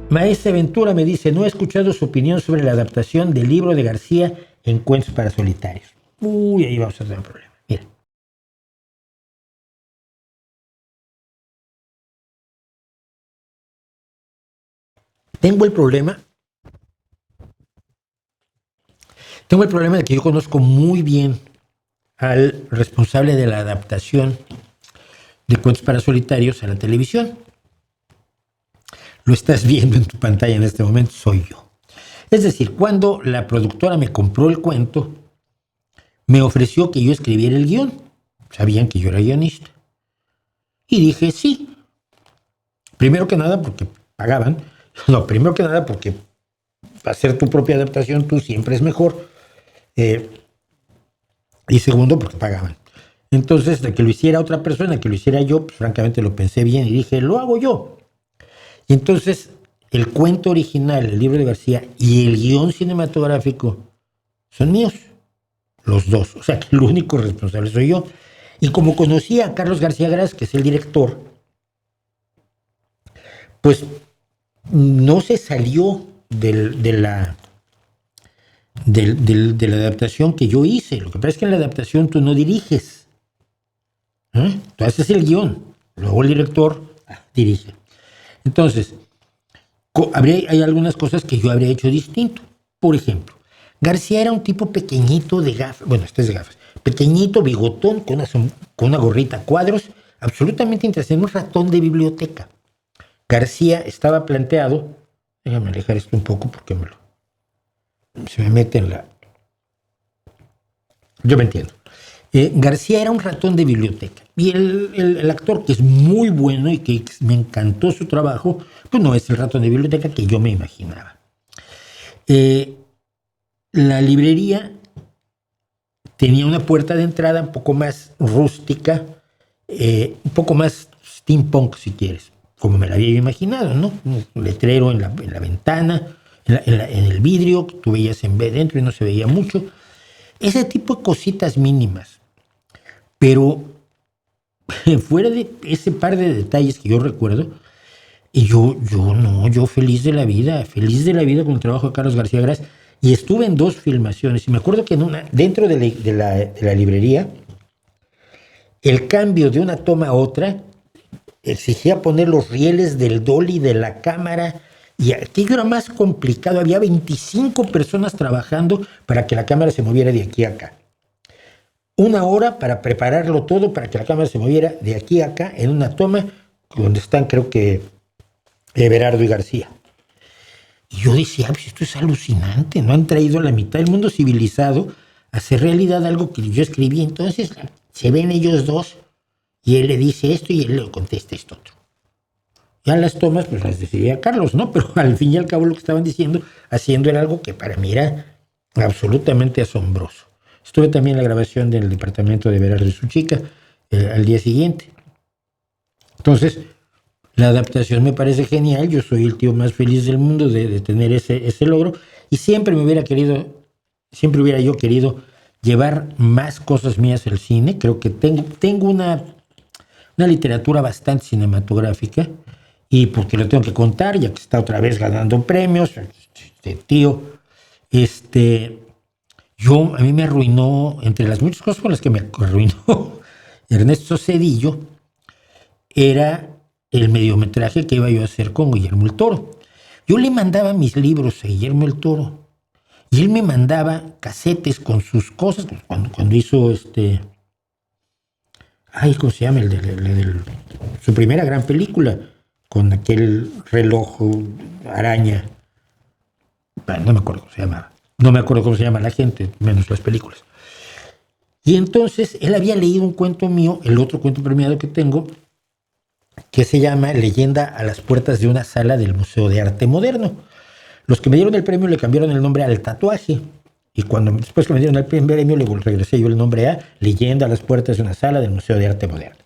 Maestra Ventura me dice, no he escuchado su opinión sobre la adaptación del libro de García en Cuentos para Solitarios. Uy, ahí vamos a tener un problema. Mira. Tengo el problema de que yo conozco muy bien al responsable de la adaptación de Cuentos para Solitarios a la televisión. Lo estás viendo en tu pantalla en este momento, soy yo. Es decir, cuando la productora me compró el cuento, me ofreció que yo escribiera el guión. Sabían que yo era guionista. Y dije, sí. Primero que nada porque pagaban. No, primero que nada porque hacer tu propia adaptación tú siempre es mejor. Y segundo porque pagaban. Entonces, de que lo hiciera otra persona, que lo hiciera yo, pues francamente lo pensé bien y dije, lo hago yo. Y entonces, el cuento original, el libro de García, y el guión cinematográfico son míos. Los dos. O sea, que el único responsable soy yo. Y como conocía a Carlos García Gras, que es el director, pues no se salió de la adaptación que yo hice. Lo que pasa es que en la adaptación tú no diriges. Tú haces el guión, luego el director dirige. Entonces, hay algunas cosas que yo habría hecho distinto. Por ejemplo, García era un tipo pequeñito de gafas, bueno, este es de gafas, pequeñito, bigotón, con una gorrita a cuadros, absolutamente interesante, un ratón de biblioteca. García estaba planteado, déjame alejar esto un poco porque se me mete en la... Yo me entiendo. García era un ratón de biblioteca y el actor, que es muy bueno y que me encantó su trabajo, pues no es el ratón de biblioteca que yo me imaginaba. La librería tenía una puerta de entrada un poco más rústica, un poco más steampunk si quieres, como me la había imaginado, ¿no? Un letrero en la ventana, en el vidrio, tú veías dentro y no se veía mucho. Ese tipo de cositas mínimas. Pero fuera de ese par de detalles que yo recuerdo, y yo feliz de la vida con el trabajo de Carlos García Gras, y estuve en 2 filmaciones, y me acuerdo que dentro de la librería, el cambio de una toma a otra exigía poner los rieles del dolly de la cámara, y aquello era más complicado, había 25 personas trabajando para que la cámara se moviera de aquí a acá. 1 hora para prepararlo todo para que la cámara se moviera de aquí a acá en una toma donde están, creo que, Everardo y García. Y yo decía, pues esto es alucinante, no han traído a la mitad del mundo civilizado a hacer realidad algo que yo escribí. Entonces se ven ellos dos y él le dice esto y él le contesta esto otro. Ya las tomas pues las decidía Carlos, ¿no? Pero al fin y al cabo lo que estaban haciendo era algo que para mí era absolutamente asombroso. Estuve también en la grabación del departamento de Everardo y su chica al día siguiente. Entonces, la adaptación me parece genial. Yo soy el tío más feliz del mundo de tener ese logro. Y siempre hubiera yo querido llevar más cosas mías al cine. Creo que tengo una literatura bastante cinematográfica. Y porque lo tengo que contar, ya que está otra vez ganando premios, tío, a mí me arruinó, entre las muchas cosas con las que me arruinó Ernesto Zedillo, era el mediometraje que iba yo a hacer con Guillermo el Toro. Yo le mandaba mis libros a Guillermo el Toro y él me mandaba casetes con sus cosas, cuando hizo ¿cómo se llama? Su primera gran película, con aquel reloj araña. No me acuerdo cómo se llamaba. No me acuerdo cómo se llama la gente, menos las películas. Y entonces él había leído un cuento mío, el otro cuento premiado que tengo, que se llama Leyenda a las puertas de una sala del Museo de Arte Moderno. Los que me dieron el premio le cambiaron el nombre al tatuaje. Y después que me dieron el premio, le regresé yo el nombre a Leyenda a las puertas de una sala del Museo de Arte Moderno.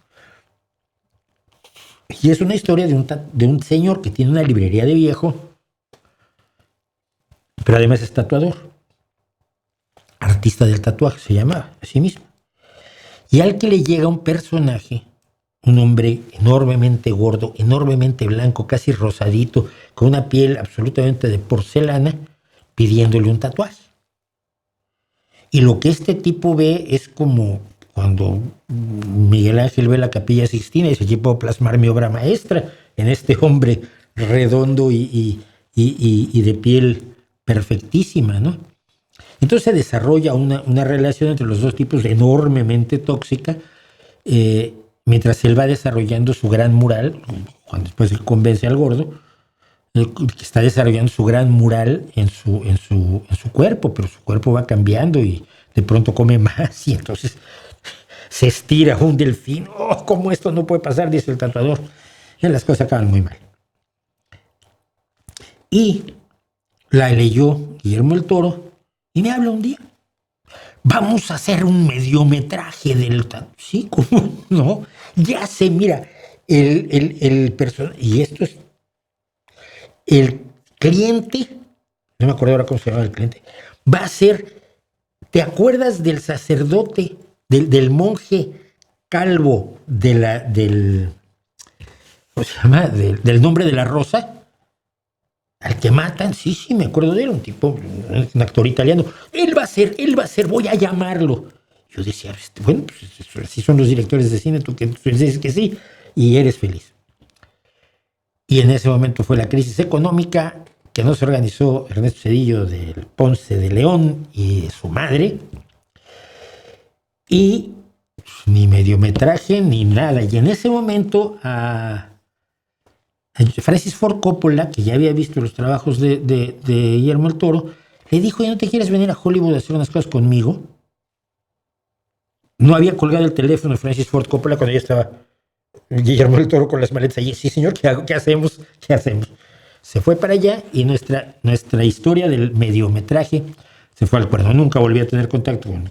Y es una historia de un señor que tiene una librería de viejo, pero además es tatuador. Artista del tatuaje se llamaba, así mismo. Y al que le llega un personaje un hombre enormemente gordo, enormemente blanco, casi rosadito, con una piel absolutamente de porcelana, pidiéndole un tatuaje. Y lo que este tipo ve es como cuando Miguel Ángel ve la Capilla Sixtina y dice: aquí puedo plasmar mi obra maestra en este hombre redondo y de piel perfectísima, ¿no? Entonces se desarrolla una relación entre los dos tipos enormemente tóxica, mientras él va desarrollando su gran mural, cuando después él convence al gordo, que está desarrollando su gran mural en su cuerpo, pero su cuerpo va cambiando y de pronto come más y entonces se estira un delfín. ¡Oh, cómo esto no puede pasar!, dice el tatuador. Y las cosas acaban muy mal. Y la leyó Guillermo del Toro y me habla un día: vamos a hacer un mediometraje del... Sí, ¿cómo no? Ya sé, mira, el personaje, y esto es el cliente, no me acuerdo ahora cómo se llama el cliente, va a ser, ¿te acuerdas del sacerdote, del monje calvo del ¿cómo se llama? Del nombre de la rosa? Al que matan, sí, me acuerdo de él, un tipo, un actor italiano. Él va a ser, voy a llamarlo. Yo decía: bueno, pues así son los directores de cine, tú dices que sí, y eres feliz. Y en ese momento fue la crisis económica que nos organizó Ernesto Zedillo del Ponce de León y su madre. Y ni mediometraje ni nada. Y en ese momento a Francis Ford Coppola, que ya había visto los trabajos de Guillermo del Toro, le dijo: ¿no te quieres venir a Hollywood a hacer unas cosas conmigo? No había colgado el teléfono de Francis Ford Coppola cuando ya estaba Guillermo del Toro con las maletas allí. Sí, señor, ¿qué hacemos? Se fue para allá y nuestra historia del mediometraje se fue al cuerno. Nunca volví a tener contacto con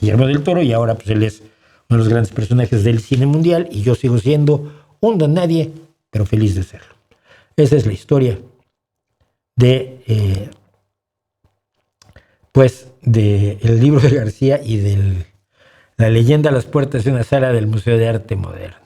Guillermo del Toro y ahora pues él es uno de los grandes personajes del cine mundial y yo sigo siendo un don nadie, pero feliz de serlo. Esa es la historia de el libro de García y de la leyenda a las puertas de una sala del Museo de Arte Moderno.